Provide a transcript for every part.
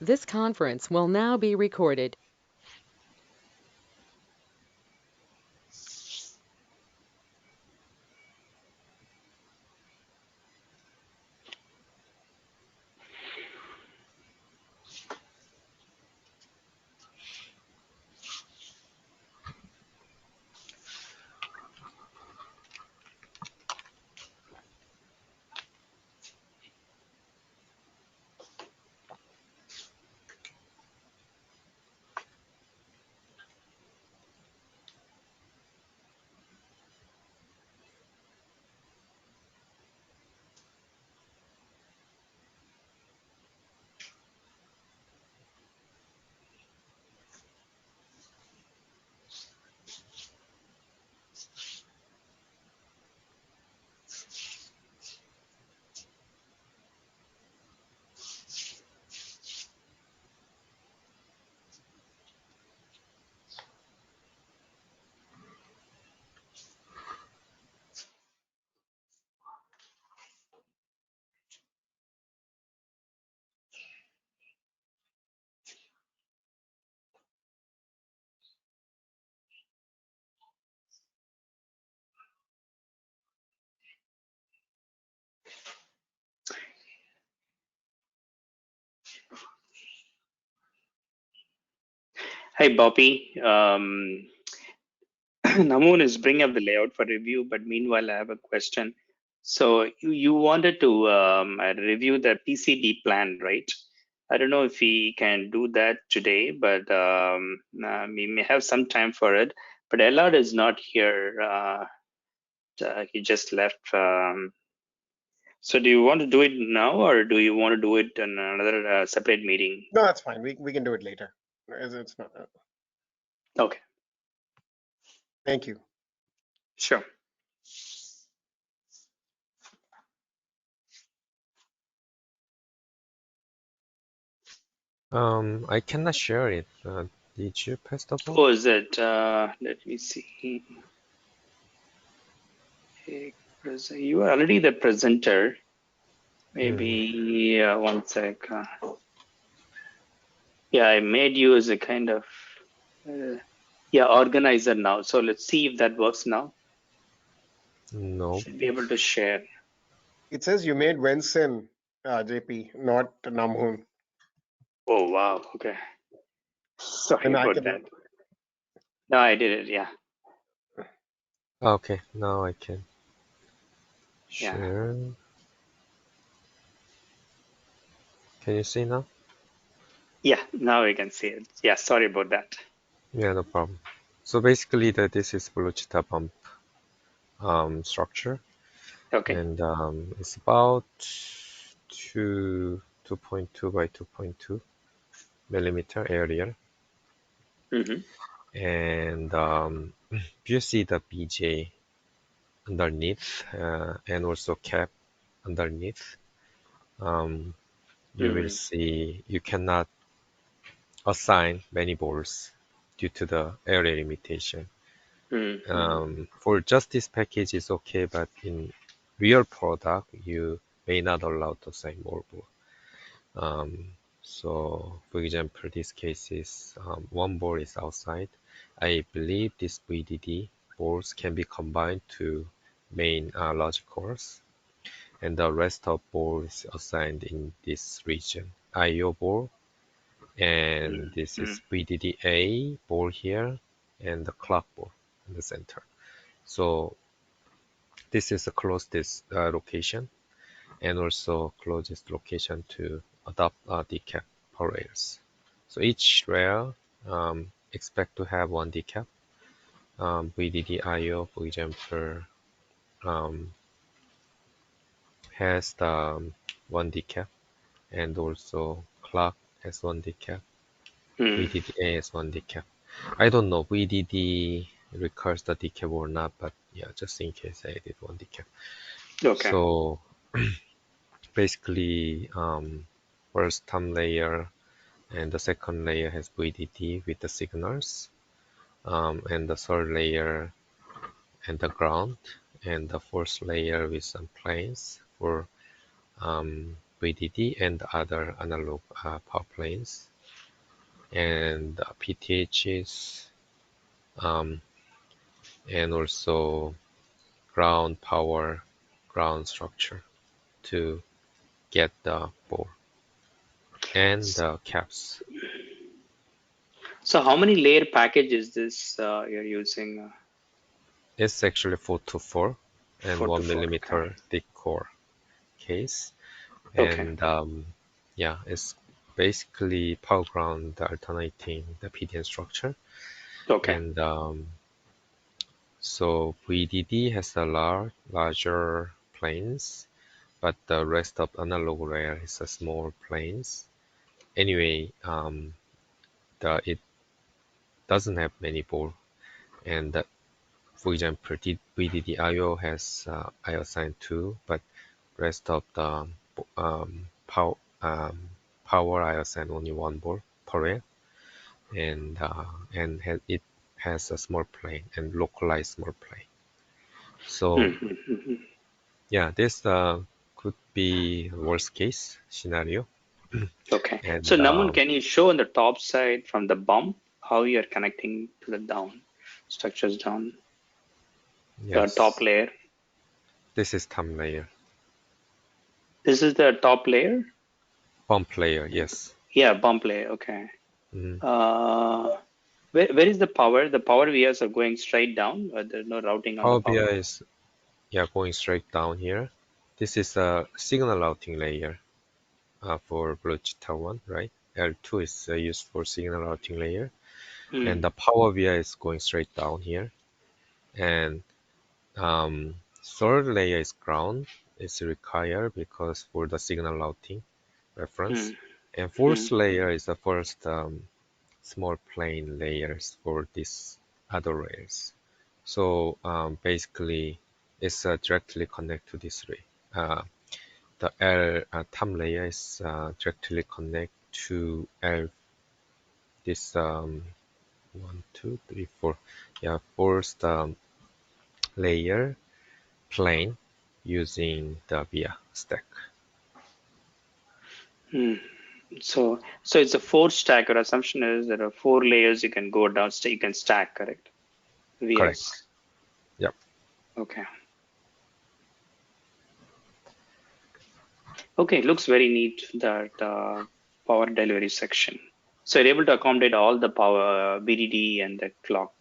This conference will now be recorded. Hi, Bobby. Namoon is bringing up the layout for review, but meanwhile, I have a question. So you wanted to review the PCD plan, right? I don't know if we can do that today, but we may have some time for it. But Ellard is not here. He just left. So do you want to do it now, or do you want to do it in another separate meeting? No, that's fine. We can do it later. It's not. Okay, Thank you. sure. I cannot share it. Did you press the button? Oh, is it? Let me see. You are already the presenter. Maybe one sec. Yeah, I made you as a kind of organizer now. So let's see if that works now. No. Should be able to share. It says you made Wensin, JP, not Namhoon. Oh wow. Okay. Sorry And I about can. that. No, I did it. Yeah. Okay, now I can Yeah. share. Can you see now? Yeah. Now we can see it. Yeah. Sorry about that. Yeah, no problem. So basically, this is Bluetooth bump structure, Okay. and it's about 2.2 by 2.2 millimeter area, Mm-hmm. and you see the BJ underneath, and also cap underneath. You will Mm-hmm. see you cannot assign many balls due to the area limitation. Mm-hmm. For just this package is okay, but in real product, you may not allow to assign more ball. So, for example, this case is one ball is outside. I believe this VDD balls can be combined to main logic cores, and the rest of ball is assigned in this region. IO ball, and this Mm-hmm. is VDDA ball here, and the clock ball in the center. So this is the closest location, and also closest location to adopt decap per rails. So each rail expect to have one decap. VDD IO, for example, um, has the one decap, and also clock has one decap. Mm-hmm. VDDA has one decap. I don't know VDD requires the decap or not, but yeah, just in case I did one decap. Okay. So basically, first thumb layer and the second layer has VDD with the signals, and the third layer and the ground, and the fourth layer with some planes for VDD and other analog power planes, and PTHs, and also ground power, ground structure to get the bore and the caps. So how many layer package is this you're using? It's actually 4 to 4 and 4 to 1 4. Okay. millimeter thick core case. Okay. And yeah, it's basically power ground alternating the PDN structure. Okay. And so VDD has a larger planes, but the rest of analog layer is a small planes. Anyway, it doesn't have many bore, and for example, VDD IO has IO sign 2, but rest of the power IO sign only one bore per rail, and it has a small plane and localized small plane. So yeah, this could be worst case scenario. Okay. So And Naman, can you show on the top side from the bump how you're connecting to the down structures down the top yes, layer? this is thumb layer, This is the top layer? bump layer. Yes. Yeah, bump layer. Okay. Mhm. Where is the power? The power vias are going straight down. There's no routing on the Power power. BI is going straight down here. This is a signal routing layer for Bluetooth 1, right? L2 is used for signal routing layer, and the power via is going straight down here. And third layer is ground. It's required because for the signal routing reference. And fourth layer is the first small plane layers for these other layers. So basically, it's directly connect to this ray. The L thumb layer is directly connect to L this 1, 2, 3, 4, yeah, fourth layer plane using the via stack. So it's a four stack. Your assumption is there are 4 layers you can go down, you can stack, correct? Correct. VS. Yep. Okay. Okay, looks very neat, that power delivery section. So you're able to accommodate all the power BDD and the clock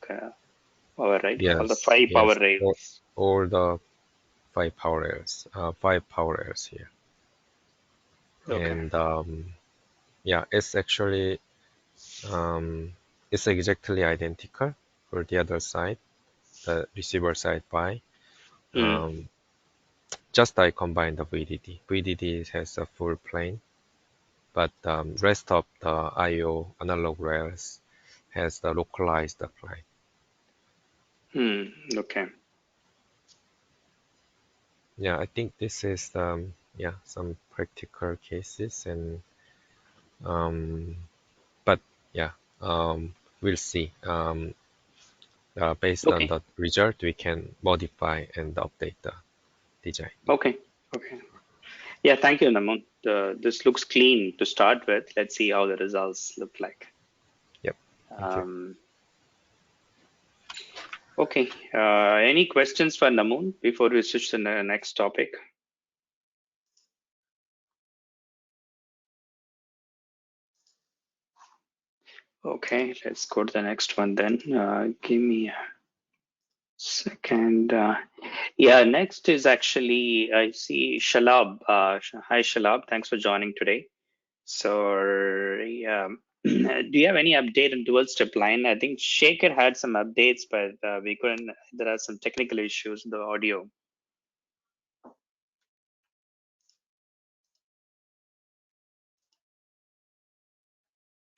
power, right? All the Yes. 5 power Yes. rails. Or the 5 power layers here. Okay. And yeah, it's actually it's exactly identical for the other side, the receiver side by. Um, just I combine the VDD. VDD has a full plane, but rest of the I/O analog rails has the localized plane. Okay. Yeah, I think this is yeah, some practical cases, and but yeah, we'll see. Based on Okay. the result, we can modify and update the design. Okay. Okay. Yeah, thank you, Naman. This looks clean to start with. Let's see how the results look like. Yep. Thank you. Okay. Any questions for Naman before we switch to the next topic? Okay, let's go to the next one then. Give me a second. Yeah, next is actually, I see Shalab. Hi, Shalab. Thanks for joining today. So, yeah, do you have any update on dual strip line? I think Shaker had some updates, but we couldn't. There are some technical issues in the audio.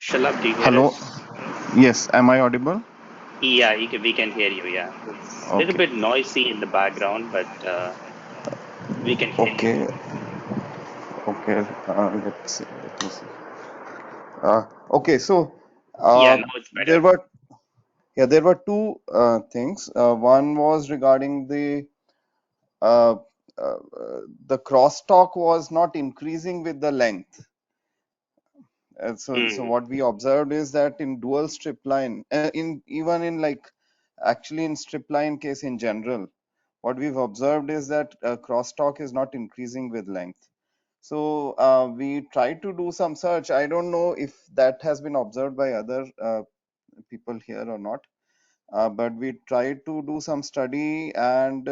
Shalab, do you hear Hello. us? Yes, am I audible? Yeah, we can hear you. Yeah, it's a little Okay. bit noisy in the background, but we can hear you. Okay. Okay. Let's see. Let me see. Okay. So Yeah, uh, now it's there better. were two things. One was regarding the uh, the crosstalk was not increasing with the length. So what we observed is that in dual strip line, even in actually in strip line case in general, what we've observed is that crosstalk is not increasing with length. So we tried to do some search. I don't know if that has been observed by other people here or not, but we tried to do some study, and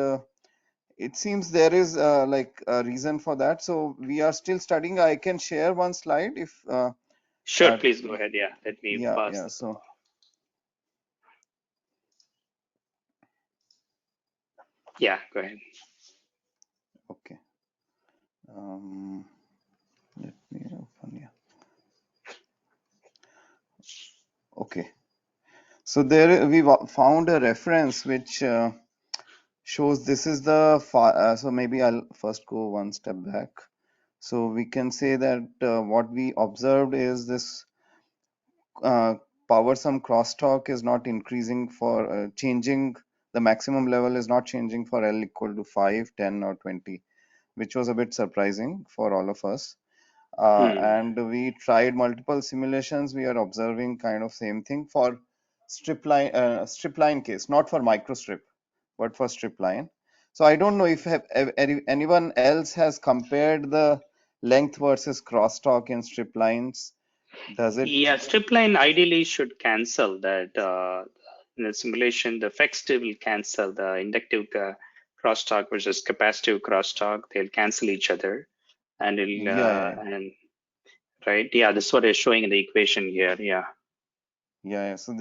it seems there is like a reason for that. So we are still studying. I can share one slide if Sure, please go ahead. Yeah, let me pass. yeah. So yeah, go ahead. okay. Let me open here. Okay. So there we found a reference which shows this is the so maybe I'll first go one step back. So we can say that what we observed is this power sum crosstalk is not increasing for changing. The maximum level is not changing for L equal to 5, 10 or 20, which was a bit surprising for all of us. And we tried multiple simulations. We are observing kind of same thing for strip line case, not for microstrip, but for strip line. So I don't know if anyone else has compared the length versus crosstalk in strip lines. Does it? Yeah, strip line ideally should cancel that. In the simulation, the fixed will cancel the inductive crosstalk versus capacitive crosstalk. They'll cancel each other, and it'll and right. Yeah, this is what is showing in the equation here. Yeah. So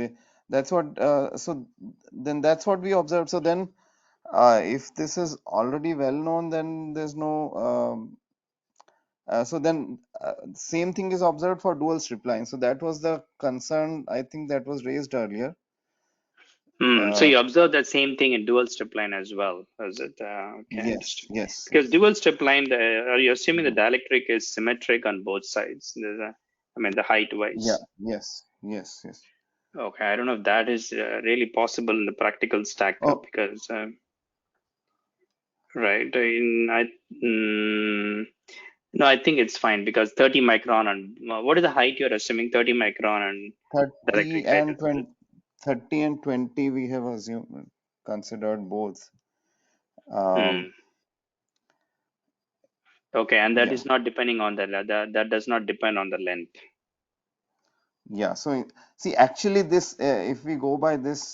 that's what. So then that's what we observed. So then, if this is already well known, then there's no. So then, same thing is observed for dual strip line. So that was the concern, I think, that was raised earlier. So you observe that same thing in dual strip line as well, is it? Okay, yes. Because dual strip line, are you assuming the dielectric is symmetric on both sides? I mean, the height wise. Yeah. Yes. Okay, I don't know if that is really possible in the practical stack though, because right no, I think it's fine because 30 micron and what is the height you're assuming? 30 micron and 30 dielectric height. and 20, 30 and 20 we have assumed considered both. Okay, and that is not depending on that does not depend on the length. Yeah. So see, actually, this if we go by this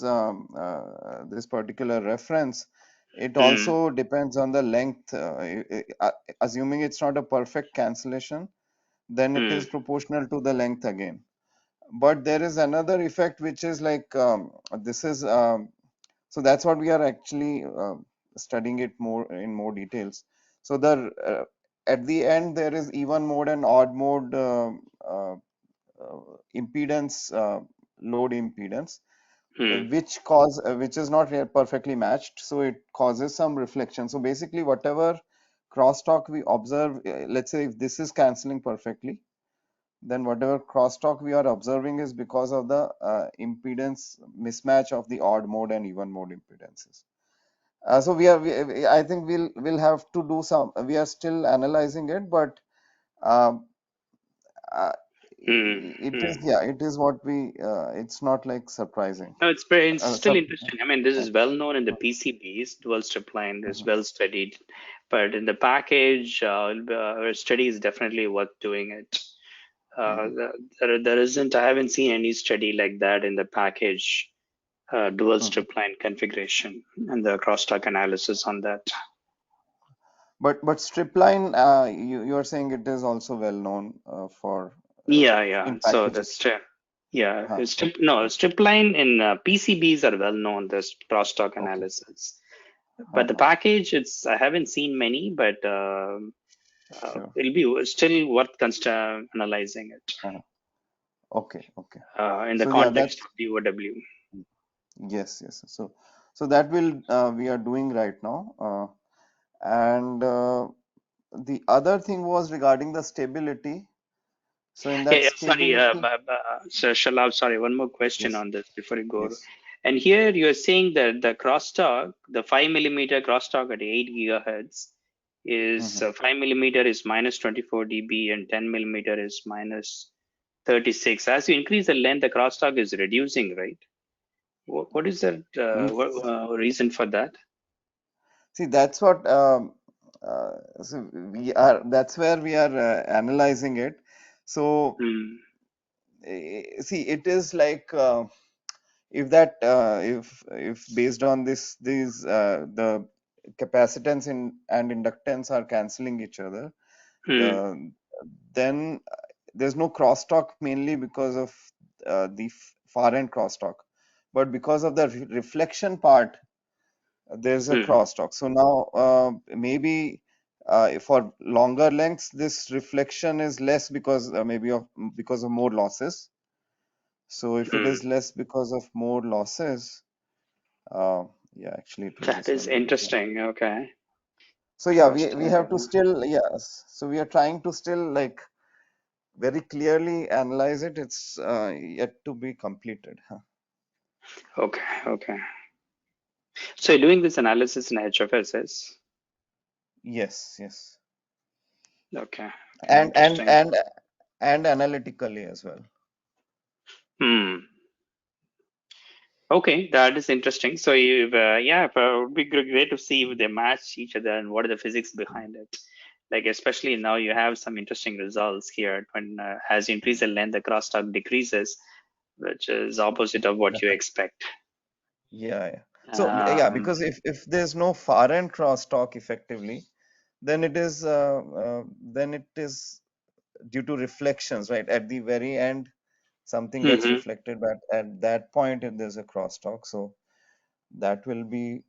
this particular reference, it also depends on the length. Assuming it's not a perfect cancellation, then it is proportional to the length again. But there is another effect which is like this is so that's what we are actually studying it more in more details. So the at the end there is even mode and odd mode impedance, load impedance, which is not yet perfectly matched, so it causes some reflection. So basically whatever crosstalk we observe, let's say if this is cancelling perfectly, then whatever crosstalk we are observing is because of the impedance mismatch of the odd mode and even mode impedances. So I think we'll have to do some. We are still analyzing it, but it is what we. It's not like surprising. No, it's still interesting. I mean, this is well known in the PCBs. Dual strip line is well studied, but in the package, our study is definitely worth doing it. There isn't. I haven't seen any study like that in the package dual strip line configuration and the crosstalk analysis on that. But strip line, you are saying it is also well known for Yeah. in So packages. that's strip line in PCBs are well known. This crosstalk analysis, but the package, I haven't seen many, but it'll be still worth analyzing it. Okay. In the So context of DOW. Yes. So that will we are doing right now, and the other thing was regarding the stability. So in that Sorry, stability, so Shalab, sorry, one more question on this before you go. Yes. And here you're saying that the crosstalk, the 5 millimeter crosstalk at 8 gigahertz, is 5 millimeter is minus 24 dB and 10 millimeter is minus 36. As you increase the length, the crosstalk is reducing, right? What is that reason for that? See, that's what so that's where we are analyzing it. So see, it is like if that if based on these the capacitance and inductance are canceling each other, then there's no crosstalk mainly because of the far end crosstalk, but because of the reflection part, there's a crosstalk. So now maybe for longer lengths, this reflection is less because because of more losses. So if it is less because of more losses, yeah, actually it will be That is similar. interesting. Okay. So yeah, we have to still, yes. So we are trying to still like very clearly analyze it. It's yet to be completed. Okay. So you're doing this analysis in HFSS. Yes. Okay. And Interesting. analytically as well. Okay, that is interesting. So you've it would be great to see if they match each other and what are the physics behind it. Like especially now you have some interesting results here when as you increase the length, the crosstalk decreases, which is opposite of what you expect. Yeah. So yeah, because if there's no far end crosstalk effectively, then it is due to reflections, right? At the very end, something gets reflected, but at that point, if there's a crosstalk, so that will be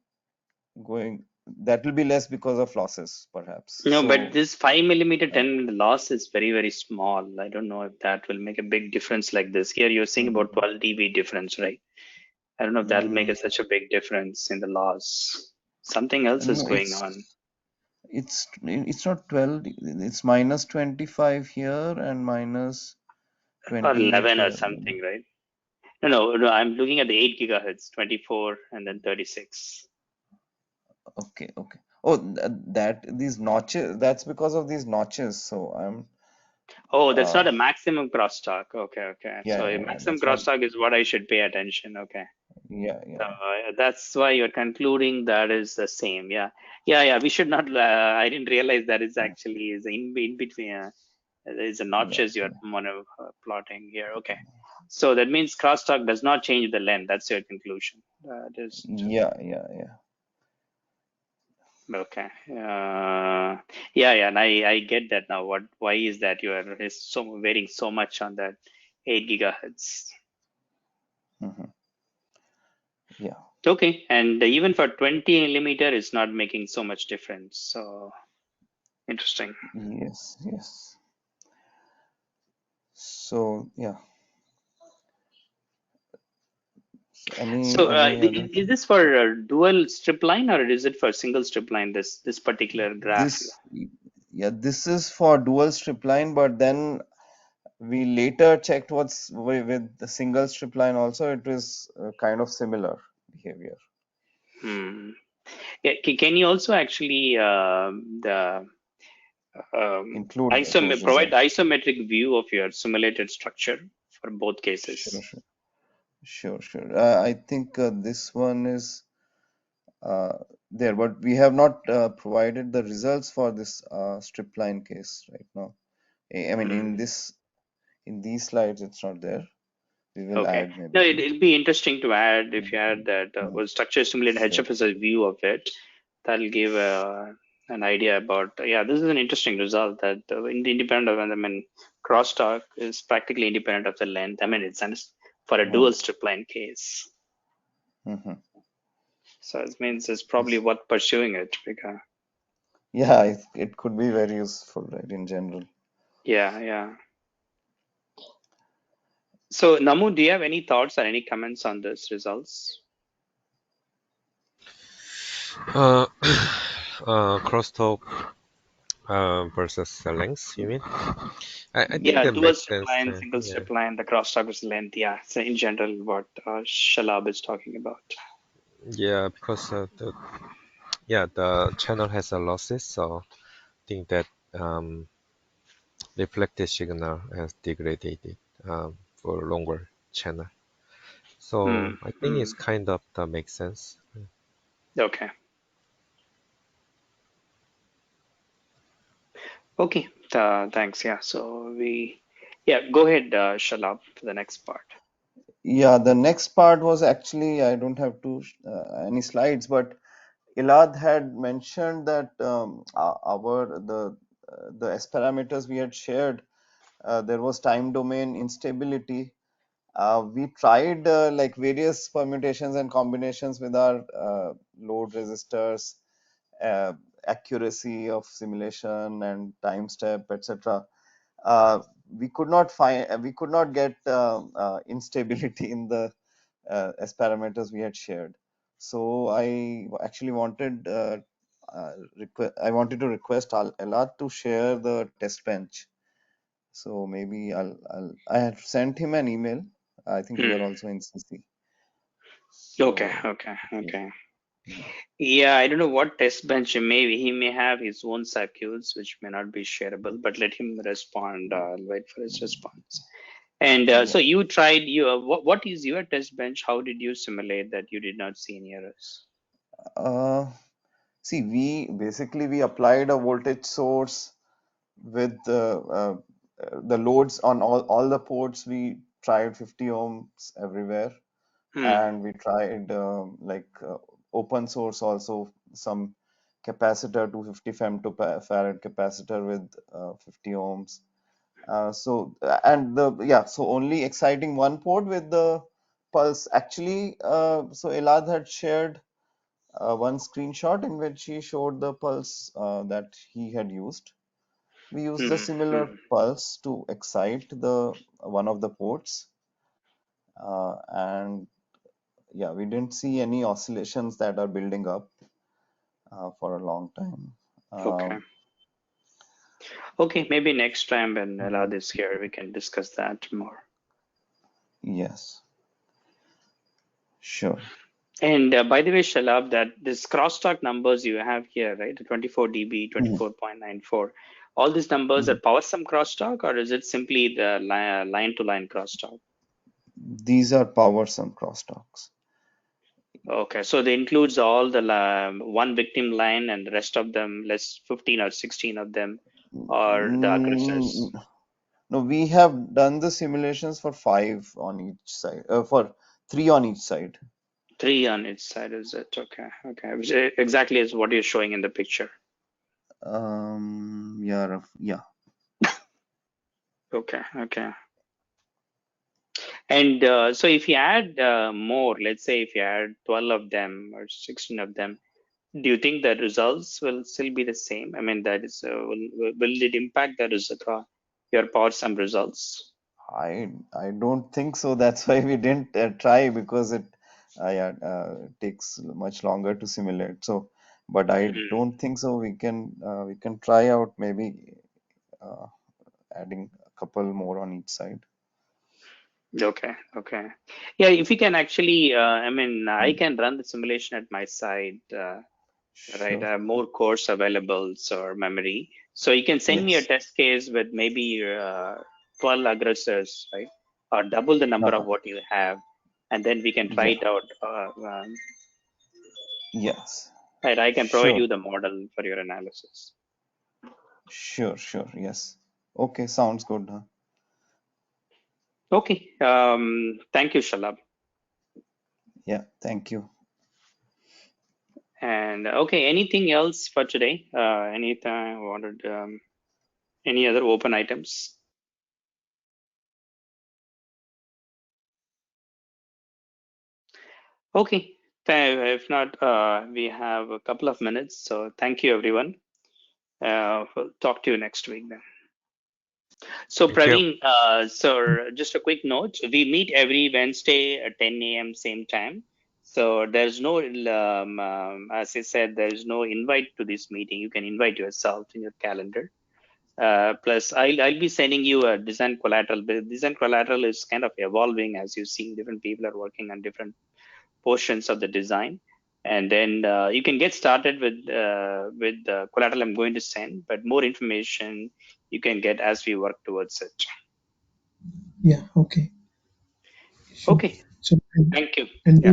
less because of losses, perhaps. No, but So this 5 millimeter 10 loss is very, very small. I don't know if that will make a big difference like this. Here you're seeing about 12 dB difference, right? I don't know if that'll make such a big difference in the loss. Something else is no, going on. it's not 12. It's minus 25 here and minus Or 28 11 or here. something, right? No, I'm looking at the 8 gigahertz, 24 and then 36. Okay. Oh, that these notches, that's because of these notches. So Oh, that's not a maximum crosstalk. Okay. So a yeah, maximum that's not, crosstalk is what I should pay attention. Okay. yeah. So that's why you're concluding that is the same. Yeah. We should not. I didn't realize that is actually is in between. There is a notches you're plotting here. Okay. So that means crosstalk does not change the length. That's your conclusion. That is Yeah. okay. Yeah. And I get that now. Why is that you are so varying so much on that 8 gigahertz? Yeah. Okay, and even for 20 millimeter, it's not making so much difference. So interesting. Yes. So yeah. So So any other is this for dual strip line or is it for single strip line? This particular graph. this this is for dual strip line, but then we later checked what's with the single strip line also. It is kind of similar behavior. Yeah, can you also actually the Include those provide results. isometric view of your simulated structure for both cases? Sure. I think this one is there, but we have not provided the results for this strip line case right now. I mean, in these slides, it's not there. We will Okay. add No, maybe. it'll be interesting to add if you add that structure simulated Sure. HFSS view of it. That'll give an idea about. This is an interesting result that independent of, crosstalk is practically independent of the length. I mean, it's for a dual strip line case. So it means it's probably worth pursuing it because. Yeah, it could be very useful, right, in general. Yeah. So Namu, do you have any thoughts or any comments on this results? Crosstalk versus the length, you mean? I think that Dual makes strip sense. line, single strip line, the crosstalk is length. Yeah, so in general, what Shalab is talking about. Yeah, because the channel has a losses, so think that reflected signal has degraded for longer channel. So I think it's kind of that makes sense. Okay. Okay. Thanks. Yeah. So go ahead, Shalab, for the next part. Yeah, the next part was actually, I don't have any slides, but Elad had mentioned that the S parameters we had shared, there was time domain instability. We tried like various permutations and combinations with our load resistors, uh, accuracy of simulation and time step, etc. We could not get instability in the S parameters we had shared. So I actually wanted to request Elad to share the test bench. So maybe I had sent him an email. I think you are also in CC. Okay. So Okay. yeah, Yeah, I don't know what test bench he may have his own circuits which may not be shareable, but let him respond. I'll wait for his response. And yeah. so you tried what is your test bench? How did you simulate that you did not see any errors? See, we applied a voltage source with the loads on all the ports. We tried 50 ohms everywhere, and we tried open source also, some capacitor, 250 femtofarad capacitor with 50 ohms. So only exciting one port with the pulse. Actually, so Elad had shared one screenshot in which he showed the pulse that he had used. We used a similar pulse to excite the one of the ports, and yeah, we didn't see any oscillations that are building up for a long time. Okay. Okay, maybe next time when Elad is here, we can discuss that more. Yes, sure. And by the way, Shalab, that this crosstalk numbers you have here, right? The 24 dB, 24.94, all these numbers are power sum crosstalk, or is it simply the line-to-line crosstalk? These are power sum crosstalks. Okay, so they includes all the one victim line and the rest of them, less 15 or 16 of them, or the aggressors. No, we have done the simulations for 5 on each side, for 3 on each side. 3 on each side, is it? Okay, okay. Which exactly is what you're showing in the picture. Yeah. Okay, okay. And so if you add more, let's say if you add 12 of them or 16 of them, do you think the results will still be the same? I mean, that is, will it impact the result, your power sum results? I don't think so. That's why we didn't try, because it takes much longer to simulate. So, but I don't think so. We can try out, maybe uh, adding a couple more on each side. Okay, okay. Yeah, if you can actually, I mean, I can run the simulation at my side, right? I Sure. have more cores available or memory. So you can send me a Yes. test case with maybe 12 aggressors, right? Or double the number of Uh-huh. what you have, and then we can try Yeah. it out. Yes. Right, I can provide Sure. you the model for your analysis. Sure. Yes. Okay. Sounds good. Huh? Okay, thank you, Shalab. Yeah. Thank you. And okay, anything else for today? Anything I wanted? Any other open items? Okay, if not, we have a couple of minutes. So thank you, everyone. We'll talk to you next week then. So Thank you. Praveen, so just a quick note, we meet every Wednesday at 10 a.m. same time. So there's no, as I said, there's no invite to this meeting. You can invite yourself in your calendar. Plus, I'll be sending you a design collateral. But design collateral is kind of evolving as you see. Different people are working on different portions of the design. And then you can get started with the collateral I'm going to send, but more information you can get as we work towards it. Yeah, okay. Sure. Okay, So, thank you. and Yeah.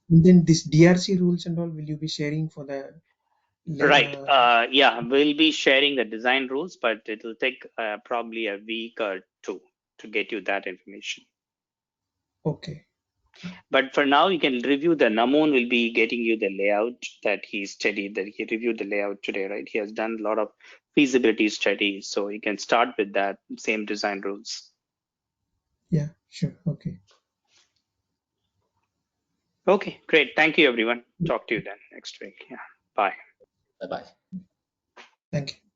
then this DRC rules and all, will you be sharing for the Right. Yeah, we'll be sharing the design rules, but it will take probably a week or two to get you that information. okay. But for now, you can review the Namoon will be getting you the layout that he studied, that he reviewed the layout today, right? He has done a lot of feasibility studies, so you can start with that same design rules. Yeah, sure. Okay. Okay, great. Thank you, everyone. Talk to you then next week. Yeah, bye. Bye-bye. Thank you.